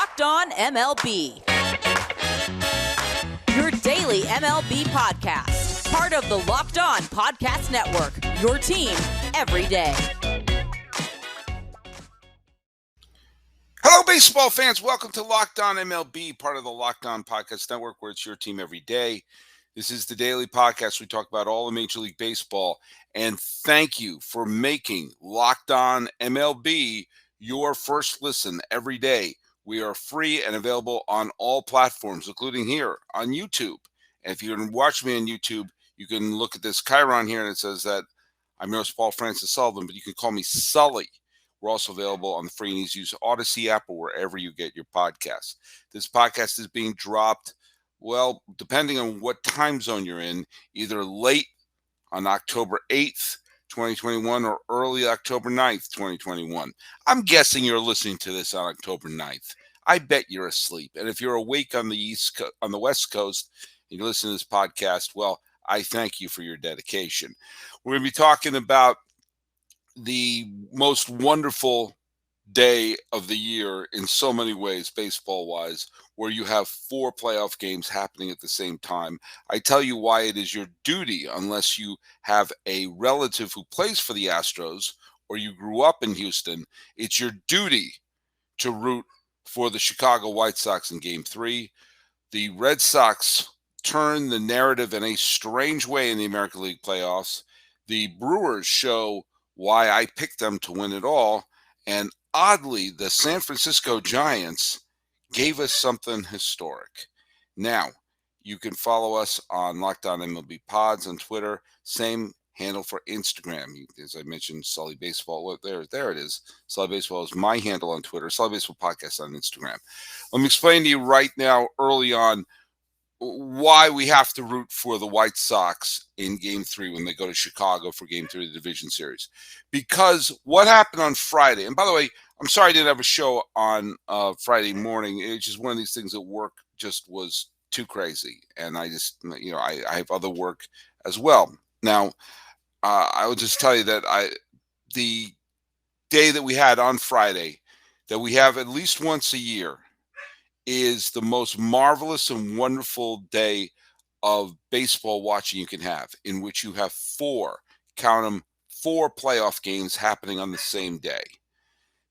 Locked On MLB. Your daily MLB podcast. Part of the Locked On Podcast Network. Your team every day. Hello, baseball fans. Welcome to Locked On MLB, part of the Locked On Podcast Network, where it's your team every day. This is the daily podcast. We talk about all of Major League Baseball. And thank you for making Locked On MLB your first listen every day. We are free and available on all platforms, including here on YouTube. And if you're watching me on YouTube, you can look at this chyron here, and it says that I'm your host, Paul Francis Sullivan, but you can call me Sully. We're also available on the free and easy use Odyssey app or wherever you get your podcasts. This podcast is being dropped, well, depending on what time zone you're in, either late on October 8th, 2021, or early October 9th, 2021. I'm guessing you're listening to this on October 9th. I bet you're asleep. And if you're awake on the West Coast and you listen to this podcast, well, I thank you for your dedication. We're going to be talking about the most wonderful day of the year in so many ways, baseball-wise, where you have 4 playoff games happening at the same time. I tell you why it is your duty, unless you have a relative who plays for the Astros or you grew up in Houston, it's your duty to root for the Chicago White Sox in Game 3. The Red Sox turn the narrative in a strange way in the American League playoffs. The Brewers show why I picked them to win it all. And oddly, the San Francisco Giants gave us something historic. Now, you can follow us on Locked On MLB Pods on Twitter. Same handle for Instagram. As I mentioned, Sully Baseball. Well, there it is. Sully Baseball is my handle on Twitter. Sully Baseball Podcast on Instagram. Let me explain to you right now, early on, why we have to root for the White Sox in Game 3 when they go to Chicago for Game 3 of the Division Series. Because what happened on Friday, and by the way, I'm sorry I didn't have a show on Friday morning. It's just one of these things at work just was too crazy. And I just, I have other work as well. Now, I will just tell you that the day that we had on Friday, that we have at least once a year, is the most marvelous and wonderful day of baseball watching you can have, in which you have 4 playoff games happening on the same day.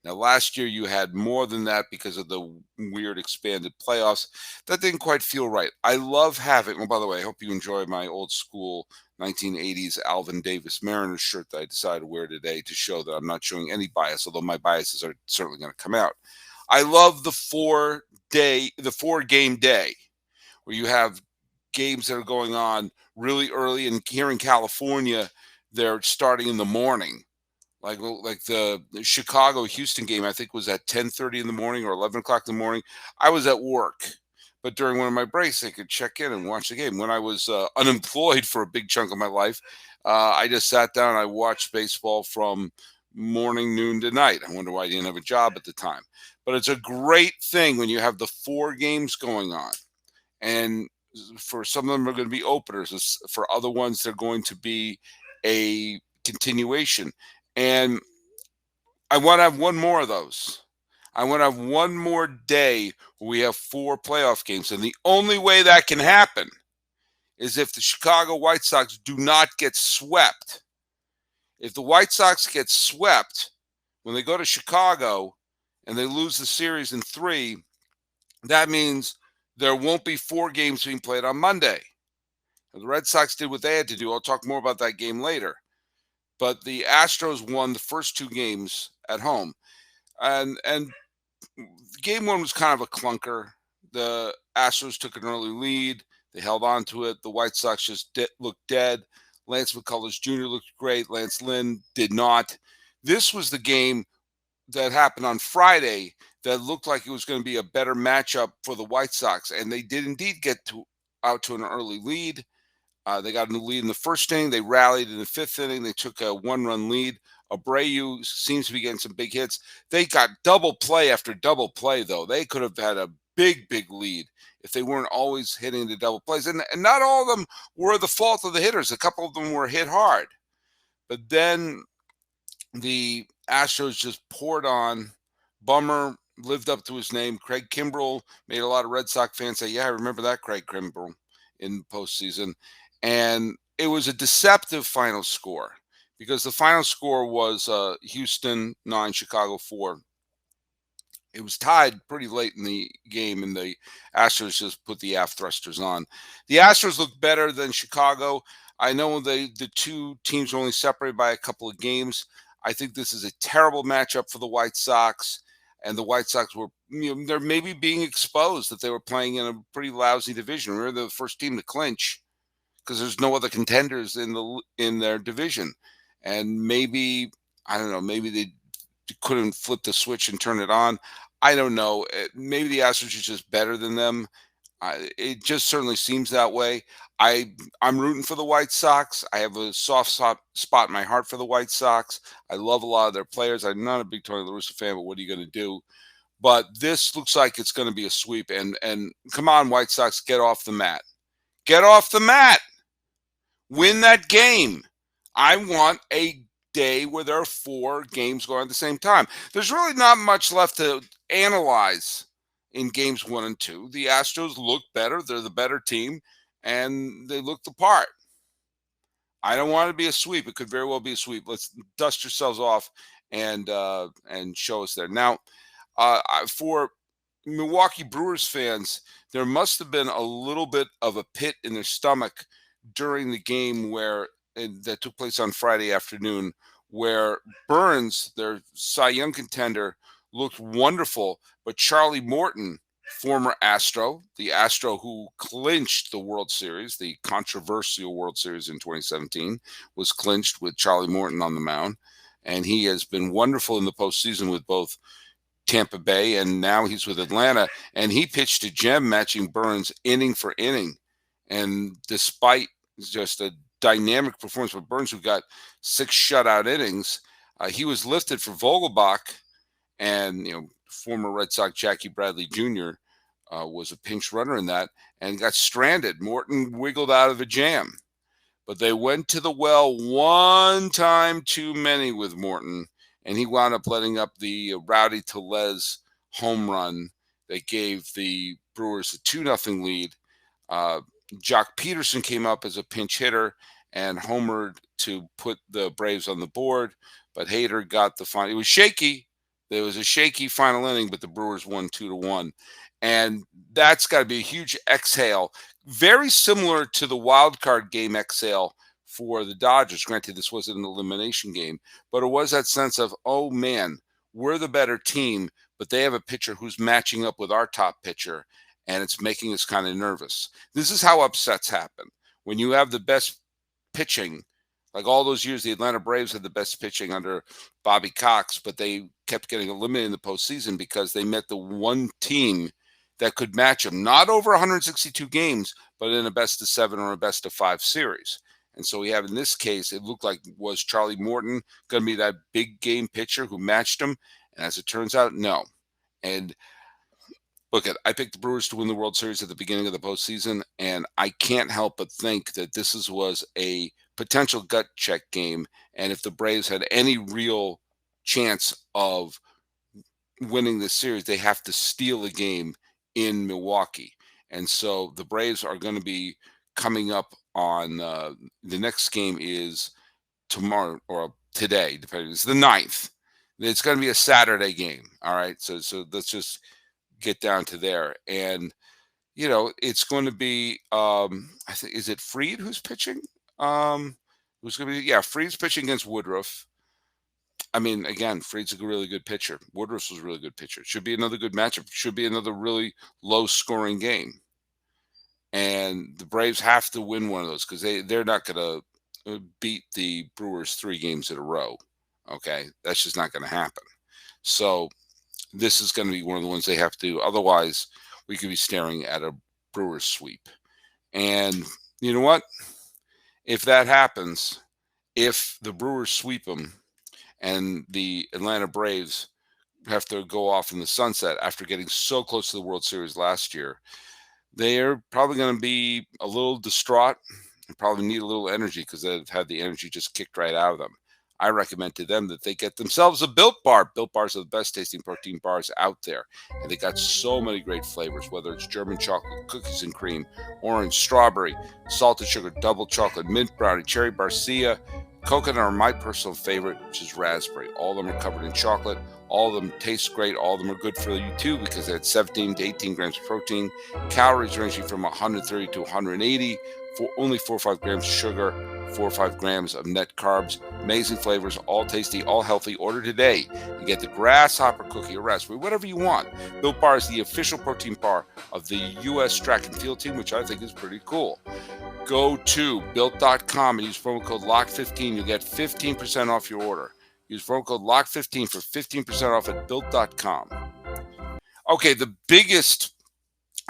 Now, last year you had more than that because of the weird expanded playoffs. That didn't quite feel right. I love having, well, by the way, I hope you enjoy my old school 1980s Alvin Davis Mariners shirt that I decided to wear today to show that I'm not showing any bias, although my biases are certainly going to come out. I love the 4-game day where you have games that are going on really early, and here in California, they're starting in the morning. Like the Chicago-Houston game, I think was at 10:30 in the morning or 11 o'clock in the morning. I was at work, but during one of my breaks, I could check in and watch the game. When I was unemployed for a big chunk of my life, I just sat down and I watched baseball from morning, noon to night. I wonder why I didn't have a job at the time. But it's a great thing when you have the 4 games going on. And for some of them are going to be openers. For other ones, they're going to be a continuation. And I want to have one more of those. I want to have one more day where we have 4 playoff games. And the only way that can happen is if the Chicago White Sox do not get swept. If the White Sox get swept when they go to Chicago and they lose the series in 3, that means there won't be 4 games being played on Monday. The Red Sox did what they had to do. I'll talk more about that game later. But the Astros won the first 2 games at home. And game 1 was kind of a clunker. The Astros took an early lead. They held on to it. The White Sox just looked dead. Lance McCullers Jr. looked great. Lance Lynn did not. This was the game that happened on Friday that looked like it was going to be a better matchup for the White Sox. And they did indeed get out to an early lead. They got a lead in the first inning. They rallied in the 5th inning. They took a 1-run lead. Abreu seems to be getting some big hits. They got double play after double play, though. They could have had a big lead if they weren't always hitting the double plays. And not all of them were the fault of the hitters. A couple of them were hit hard. But then the Astros just poured on. Bummer lived up to his name. Craig Kimbrell made a lot of Red Sox fans say, "Yeah, I remember that Craig Kimbrell in postseason." And it was a deceptive final score because the final score was Houston 9, Chicago 4. It was tied pretty late in the game, and the Astros just put the aft thrusters on. The Astros looked better than Chicago. I know the two teams were only separated by a couple of games. I think this is a terrible matchup for the White Sox, and the White Sox were, they're maybe being exposed that they were playing in a pretty lousy division. We're the first team to clinch because there's no other contenders in their division, and maybe, I don't know, maybe they couldn't flip the switch and turn it on. I don't know. Maybe the Astros are just better than them. It just certainly seems that way. I'm rooting for the White Sox. I have a soft spot in my heart for the White Sox. I love a lot of their players. I'm not a big Tony La Russa fan, but what are you going to do? But this looks like it's going to be a sweep. And come on, White Sox, get off the mat. Get off the mat. Win that game. I want a day where there are 4 games going at the same time. There's really not much left to analyze in games 1 and 2. The Astros look better. They're the better team, and they look the part. I don't want it to be a sweep. It could very well be a sweep. Let's dust yourselves off and show us there. Now, for Milwaukee Brewers fans, there must have been a little bit of a pit in their stomach during the game that took place on Friday afternoon, where Burns, their Cy Young contender, looked wonderful, but Charlie Morton, former Astro, the Astro who clinched the World Series, the controversial World Series in 2017, was clinched with Charlie Morton on the mound, and he has been wonderful in the postseason with both Tampa Bay, and now he's with Atlanta, and he pitched a gem matching Burns inning for inning. And despite just a dynamic performance with Burns, who got 6 shutout innings, he was lifted for Vogelbach, and former Red Sox Jackie Bradley Jr. Was a pinch runner in that and got stranded. Morton wiggled out of a jam, but they went to the well one time too many with Morton, and he wound up letting up the Rowdy Tellez home run that gave the Brewers a 2-0 lead. Jock Peterson came up as a pinch hitter and homered to put the Braves on the board, but Hader got the final. It was shaky. There was a shaky final inning, but the Brewers won 2-1. And that's got to be a huge exhale, very similar to the wild card game exhale for the Dodgers. Granted, this wasn't an elimination game, but it was that sense of, oh man, we're the better team, but they have a pitcher who's matching up with our top pitcher, and it's making us kind of nervous. This is how upsets happen. When you have the best pitching, like all those years, the Atlanta Braves had the best pitching under Bobby Cox, but they kept getting eliminated in the postseason because they met the one team that could match them, not over 162 games, but in a best of 7 or a best of 5 series. And so we have, in this case, it looked like, was Charlie Morton going to be that big game pitcher who matched him? And as it turns out, no. And look, I picked the Brewers to win the World Series at the beginning of the postseason, and I can't help but think that this was a potential gut check game. And if the Braves had any real chance of winning this series, they have to steal a game in Milwaukee. And so the Braves are going to be coming up on the next game is tomorrow or today, depending. It's the 9th. It's going to be a Saturday game. All right. So let's just get down to there. And, it's going to be, I think, is it Fried who's pitching? Who's going to be, Fried's pitching against Woodruff. I mean, again, Fried's a really good pitcher. Woodruff was a really good pitcher. Should be another good matchup. Should be another really low-scoring game. And the Braves have to win one of those because they're not going to beat the Brewers 3 games in a row. Okay? That's just not going to happen. So this is going to be one of the ones they have to do. Otherwise, we could be staring at a Brewers sweep. And you know what? If that happens, if the Brewers sweep them, and the Atlanta Braves have to go off in the sunset after getting so close to the World Series last year, they are probably going to be a little distraught and probably need a little energy because they've had the energy just kicked right out of them. I recommend to them that they get themselves a Built Bar. Built Bars are the best tasting protein bars out there. And they got so many great flavors, whether it's German chocolate, cookies and cream, orange, strawberry, salted sugar, double chocolate, mint brownie, cherry barcia, coconut, are my personal favorite, which is raspberry. All of them are covered in chocolate. All of them taste great. All of them are good for you too because they had 17 to 18 grams of protein, calories ranging from 130 to 180, for only 4 or 5 grams of sugar, 4 or 5 grams of net carbs. Amazing flavors, all tasty, all healthy. Order today. You get the grasshopper cookie or raspberry, whatever you want. Built Bar is the official protein bar of the U.S. track and field team, which I think is pretty cool. Go to built.com and use promo code LOCK15. You'll get 15% off your order. Use promo code LOCK15 for 15% off at built.com. Okay, the biggest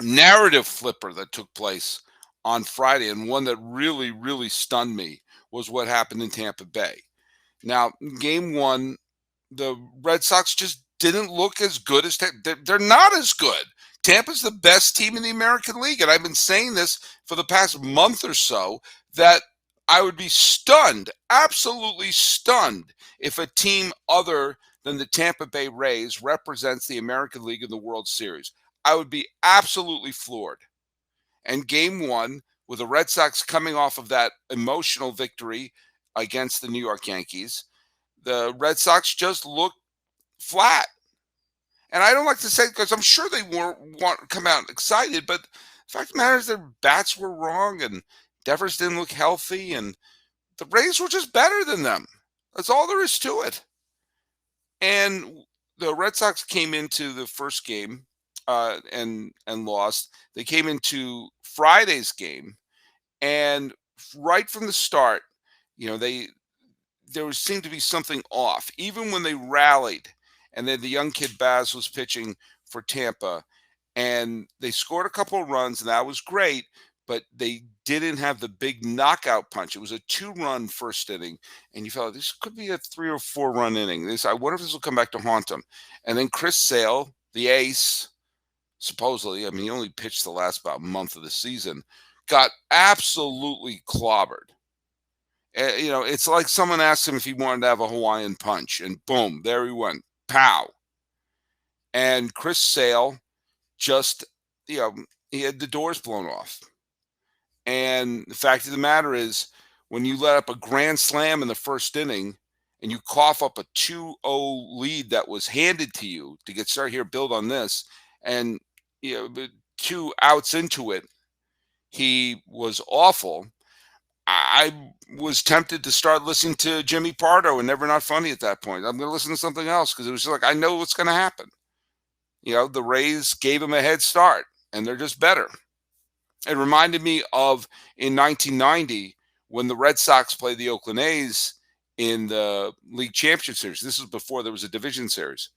narrative flipper that took place on Friday, and one that really, really stunned me, was what happened in Tampa Bay. Now, game one, the Red Sox just didn't look as good as they're not as good. Tampa's the best team in the American League, and I've been saying this for the past month or so, that I would be stunned, absolutely stunned, if a team other than the Tampa Bay Rays represents the American League in the World Series. I would be absolutely floored. And game one, with the Red Sox coming off of that emotional victory against the New York Yankees, the Red Sox just looked flat. And I don't like to say it because I'm sure they want to come out excited, but the fact of the matter is their bats were wrong and Devers didn't look healthy, and the Rays were just better than them. That's all there is to it. And the Red Sox came into the first game and lost. They came into Friday's game, and right from the start, there seemed to be something off. Even when they rallied, and then the young kid Baz was pitching for Tampa, and they scored a couple of runs, and that was great, but they didn't have the big knockout punch. It was a 2-run first inning, and you felt like this could be a 3 or 4 run inning. I wonder if this will come back to haunt them. And then Chris Sale, the ace, supposedly, he only pitched the last about month of the season, got absolutely clobbered. It's like someone asked him if he wanted to have a Hawaiian punch, and boom, there he went, pow. And Chris Sale just, he had the doors blown off. And the fact of the matter is, when you let up a grand slam in the first inning and you cough up a 2-0 lead that was handed to you to get started here, build on this, and 2 outs into it, he was awful. I was tempted to start listening to Jimmy Pardo and Never Not Funny at that point. I'm going to listen to something else because it was just like, I know what's going to happen. The Rays gave him a head start, and they're just better. It reminded me of in 1990 when the Red Sox played the Oakland A's in the League Championship Series. This was before there was a division series.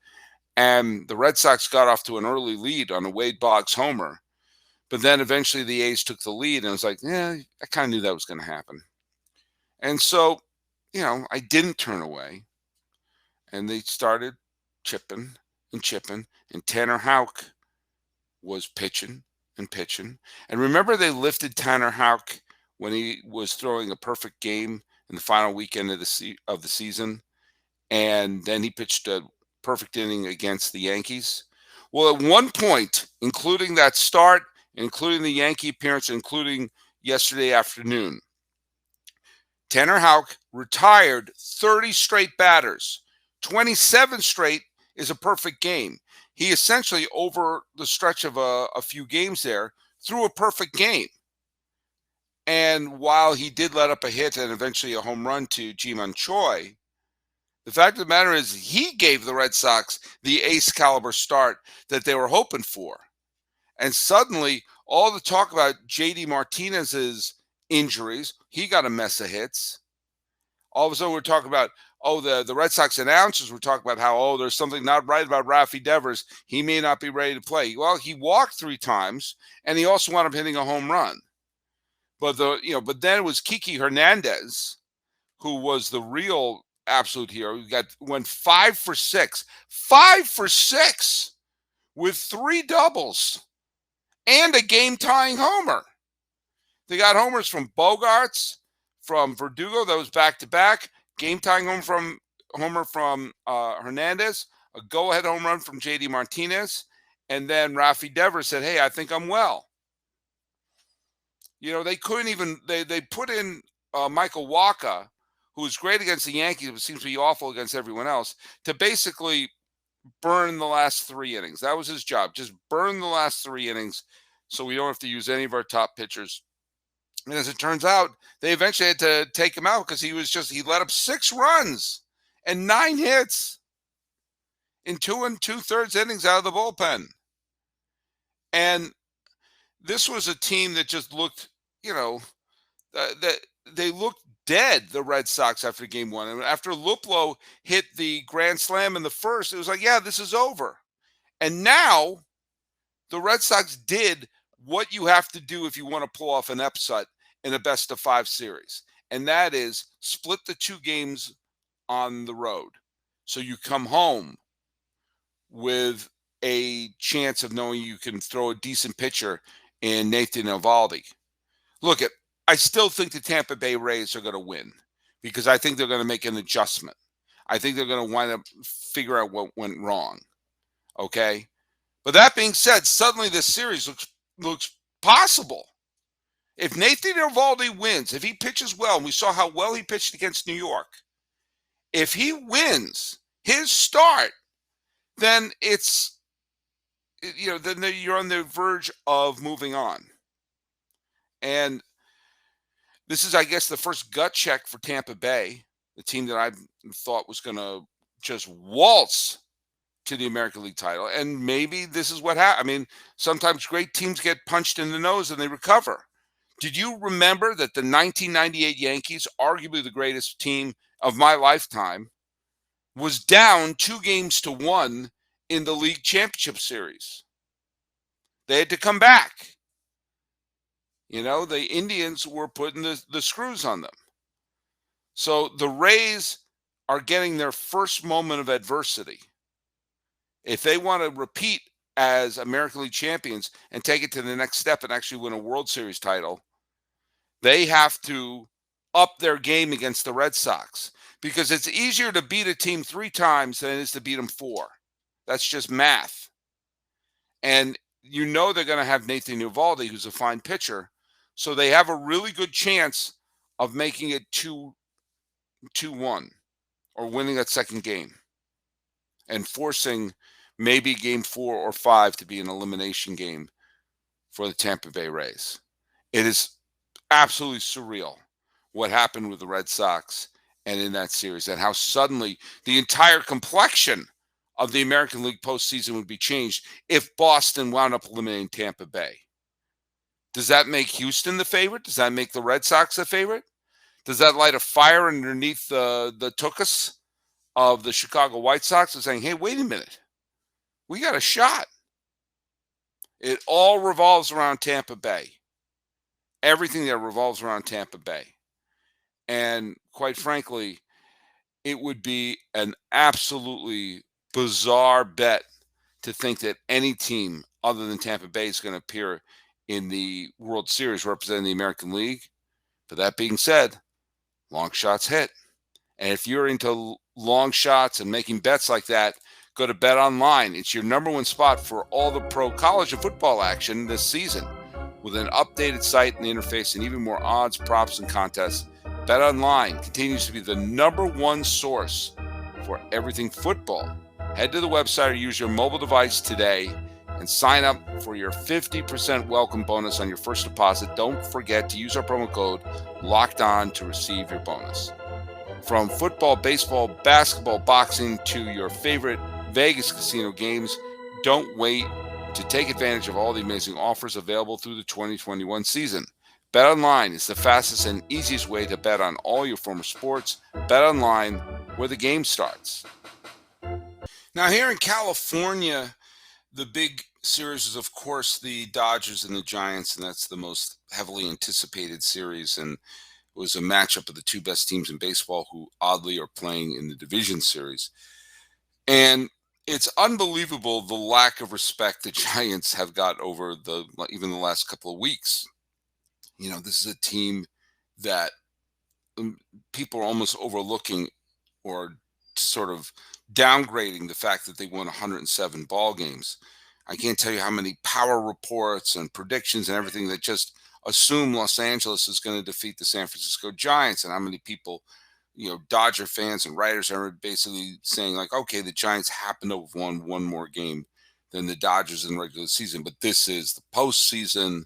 And the Red Sox got off to an early lead on a Wade Boggs homer. But then eventually the A's took the lead, and I was like, I kind of knew that was going to happen. And so, I didn't turn away. And they started chipping, and Tanner Houck was pitching and pitching. And remember, they lifted Tanner Houck when he was throwing a perfect game in the final weekend of the season, and then he pitched a perfect inning against the Yankees. Well, at one point, including that start, including the Yankee appearance, including yesterday afternoon, Tanner Houck retired 30 straight batters. 27 straight is a perfect game. He essentially, over the stretch of a few games there, threw a perfect game. And while he did let up a hit and eventually a home run to Ji-Man Choi, the fact of the matter is he gave the Red Sox the ace caliber start that they were hoping for. And suddenly, all the talk about J.D. Martinez's injuries, he got a mess of hits. All of a sudden, we're talking about, the Red Sox announcers were talking about how, there's something not right about Rafi Devers. He may not be ready to play. Well, he walked 3 times, and he also wound up hitting a home run. But but then it was Kiki Hernandez, who was the real absolute hero. He went 5 for 6, 5 for 6 with 3 doubles and a game-tying homer. They got homers from Bogarts, from Verdugo, that was back-to-back, game-tying homer from Hernandez, a go-ahead home run from J.D. Martinez, and then Rafi Devers said, "Hey, I think I'm well." They couldn't even they put in Michael Wacha, who was great against the Yankees, but seems to be awful against everyone else, to basically burn the last 3 innings. That was his job, just burn the last 3 innings, so we don't have to use any of our top pitchers. And as it turns out, they eventually had to take him out because he let up 6 runs and 9 hits in 2 2/3 innings out of the bullpen. And this was a team that just looked, that they looked dead, the Red Sox, after game one. And after Luplow hit the grand slam in the first, it was like, yeah, this is over. And now the Red Sox did what you have to do if you want to pull off an upset in a best-of-5 series, and that is split the 2 games on the road. So you come home with a chance of knowing you can throw a decent pitcher in Nathan Eovaldi. Look, I still think the Tampa Bay Rays are going to win because I think they're going to make an adjustment. I think they're going to wind up figure out what went wrong. Okay? But that being said, suddenly this series looks possible. If Nathan Eovaldi wins, if he pitches well, and we saw how well he pitched against New York, if he wins his start, then then you're on the verge of moving on. And this is, I guess, the first gut check for Tampa Bay, the team that I thought was going to just waltz to the American League title. And maybe this is what happened. I mean, sometimes great teams get punched in the nose and they recover. Did you remember that the 1998 Yankees, arguably the greatest team of my lifetime, was down 2-1 in the league championship series? They had to come back. The Indians were putting the screws on them. So the Rays are getting their first moment of adversity. If they want to repeat as American League champions and take it to the next step and actually win a World Series title, they have to up their game against the Red Sox, because it's easier to beat a team 3 times than it is to beat them 4. That's just math. And they're going to have Nathan Eovaldi, who's a fine pitcher, so they have a really good chance of making it 2-1 or winning that second game and forcing maybe game 4 or 5 to be an elimination game for the Tampa Bay Rays. It is absolutely surreal what happened with the Red Sox and in that series, and how suddenly the entire complexion of the American League postseason would be changed if Boston wound up eliminating Tampa Bay. Does that make Houston the favorite? Does that make the Red Sox the favorite? Does that light a fire underneath the tuchus of the Chicago White Sox and saying, hey, wait a minute, we got a shot? It all revolves around Tampa Bay. Everything there revolves around Tampa Bay. And quite frankly, it would be an absolutely bizarre bet to think that any team other than Tampa Bay is going to appear in the World Series representing the American League. But that being said, long shots hit. And if you're into long shots and making bets like that, go to BetOnline. It's your number one spot for all the pro college and football action this season. With an updated site and interface and even more odds, props, and contests, BetOnline continues to be the number one source for everything football. Head to the website or use your mobile device today and sign up for your 50% welcome bonus on your first deposit. Don't forget to use our promo code LOCKEDON to receive your bonus. From football, baseball, basketball, boxing to your favorite Vegas casino games, don't wait to take advantage of all the amazing offers available through the 2021 season. BetOnline is the fastest and easiest way to bet on all your former sports. BetOnline, where the game starts. Now, here in California, the big series is, of course, the Dodgers and the Giants, and that's the most heavily anticipated series. And it was a matchup of the 2 best teams in baseball, who oddly are playing in the division series. And it's unbelievable the lack of respect the Giants have got over even the last couple of weeks. This is a team that people are almost overlooking or sort of downgrading the fact that they won 107 ball games. I can't tell you how many power reports and predictions and everything that just assume Los Angeles is going to defeat the San Francisco Giants, and how many people, Dodger fans and writers are basically saying like, okay, the Giants happen to have won one more game than the Dodgers in the regular season, but this is the postseason.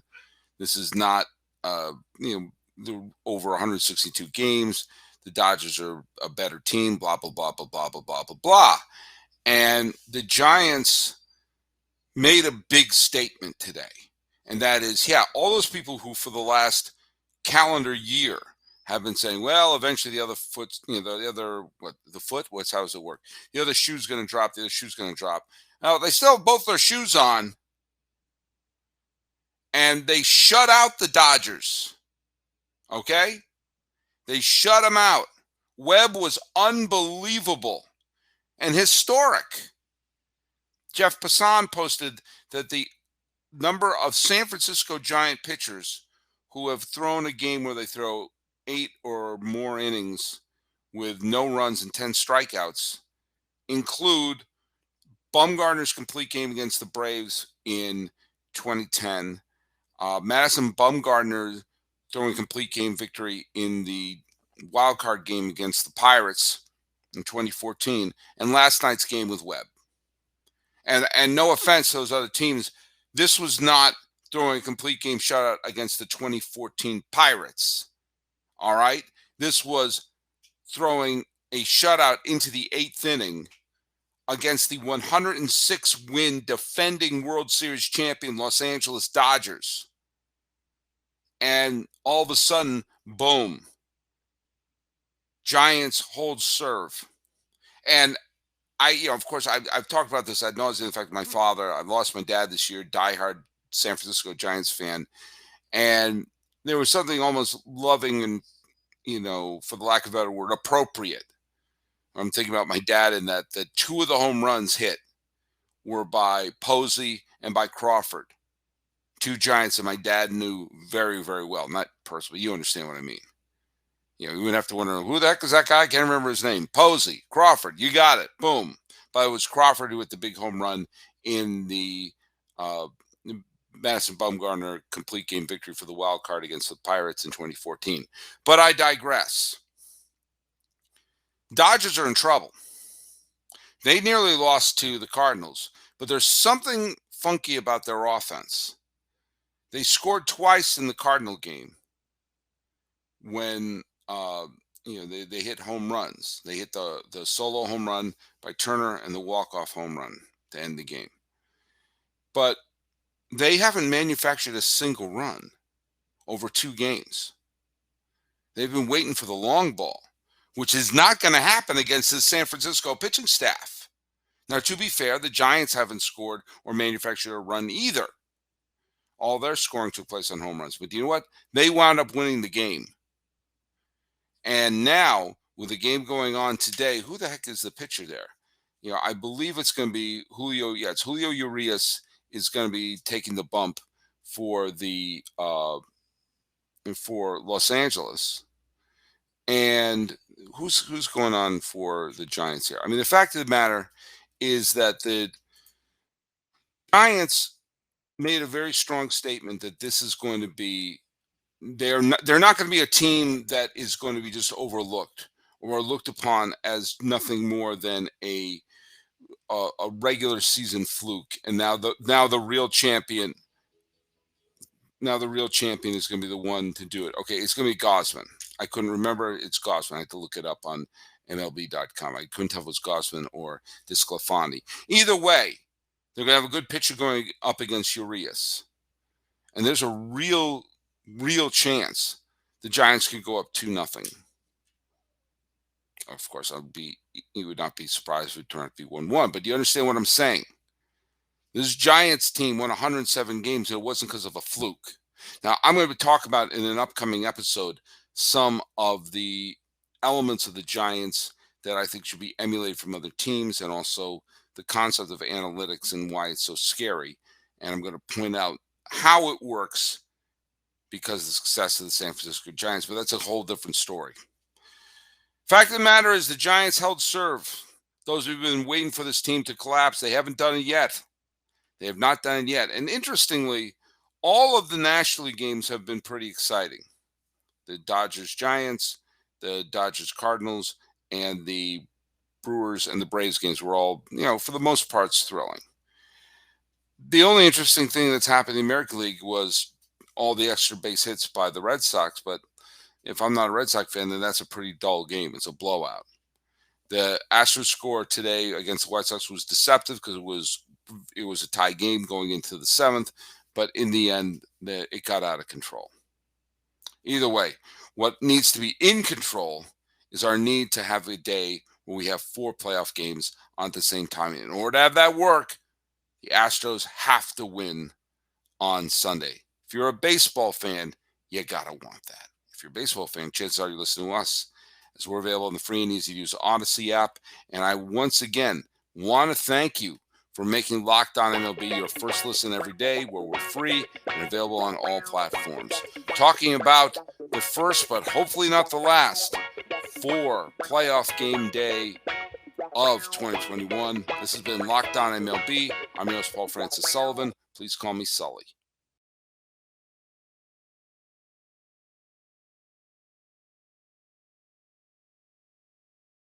This is not, the over 162 games. The Dodgers are a better team. Blah blah blah blah blah blah blah blah blah. And the Giants made a big statement today, and that is, yeah, all those people who for the last calendar year have been saying, well, eventually the other foot, how does it work? The other shoe's going to drop. The other shoe's going to drop. Now they still have both their shoes on, and they shut out the Dodgers. Okay? They shut them out. Webb was unbelievable and historic. Jeff Passan posted that the number of San Francisco Giant pitchers who have thrown a game where they throw 8 or more innings with no runs and 10 strikeouts include Bumgarner's complete game against the Braves in 2010, Madison Bumgarner throwing complete game victory in the wild card game against the Pirates in 2014, and last night's game with Webb. And no offense to those other teams, this was not throwing a complete game shutout against the 2014 Pirates. All right? This was throwing a shutout into the 8th inning against the 106-win defending World Series champion Los Angeles Dodgers. And all of a sudden, boom, Giants hold serve. And of course, I've talked about this ad nauseum. In fact, my father, I lost my dad this year, diehard San Francisco Giants fan. And there was something almost loving and, for the lack of a better word, appropriate. I'm thinking about my dad in that the 2 of the home runs hit were by Posey and by Crawford. 2 Giants that my dad knew very, very well. Not personally, you understand what I mean. You wouldn't have to wonder, who the heck is that guy? I can't remember his name. Posey, Crawford, you got it. Boom. But it was Crawford who hit the big home run in the Madison Bumgarner complete game victory for the wild card against the Pirates in 2014. But I digress. Dodgers are in trouble. They nearly lost to the Cardinals, but there's something funky about their offense. They scored twice in the Cardinal game when they hit home runs. They hit the solo home run by Turner and the walk-off home run to end the game. But they haven't manufactured a single run over 2 games. They've been waiting for the long ball, which is not going to happen against the San Francisco pitching staff. Now, to be fair, the Giants haven't scored or manufactured a run either. All their scoring took place on home runs. But you know what? They wound up winning the game. And now, with the game going on today, who the heck is the pitcher there? I believe it's going to be Julio. Yeah, it's Julio Urias is going to be taking the bump for the for Los Angeles. And who's going on for the Giants here? I mean, the fact of the matter is that the Giants made a very strong statement that this is going to be, they're not going to be a team that is going to be just overlooked or looked upon as nothing more than a regular season fluke. And now the real champion is going to be the one to do it. Okay, it's going to be Gausman. I couldn't remember. It's Gausman. I had to look it up on MLB.com. I couldn't tell if it was Gausman or DeSclafani. Either way, they're going to have a good pitcher going up against Urias. And there's a real chance the Giants could go up 2-0. Of course, you would not be surprised if it turned out to be 1-1. But you understand what I'm saying? This Giants team won 107 games, and it wasn't because of a fluke. Now, I'm going to talk about in an upcoming episode some of the elements of the Giants that I think should be emulated from other teams, and also the concept of analytics and why it's so scary. And I'm going to point out how it works because of the success of the San Francisco Giants, but that's a whole different story. Fact of the matter is the Giants held serve. Those who've been waiting for this team to collapse, they haven't done it yet. They have not done it yet. And interestingly, all of the National League games have been pretty exciting. The Dodgers-Giants, the Dodgers-Cardinals, and the Brewers and the Braves games were all, for the most part, thrilling. The only interesting thing that's happened in the American League was all the extra base hits by the Red Sox. But if I'm not a Red Sox fan, then that's a pretty dull game. It's a blowout. The Astros score today against the White Sox was deceptive because it was a tie game going into the seventh, but in the end, it got out of control. Either way, what needs to be in control is our need to have a day where we have 4 playoff games on at the same time. In order to have that work, the Astros have to win on Sunday. If you're a baseball fan, you got to want that. If you're a baseball fan, chances are you're listening to us, as we're available in the free and easy to use Odyssey app. And I once again want to thank you for making Locked On MLB your first listen every day, where we're free and available on all platforms. Talking about the first, but hopefully not the last, 4 playoff game day of 2021. This has been Locked On MLB. I'm your host, Paul Francis Sullivan. Please call me Sully.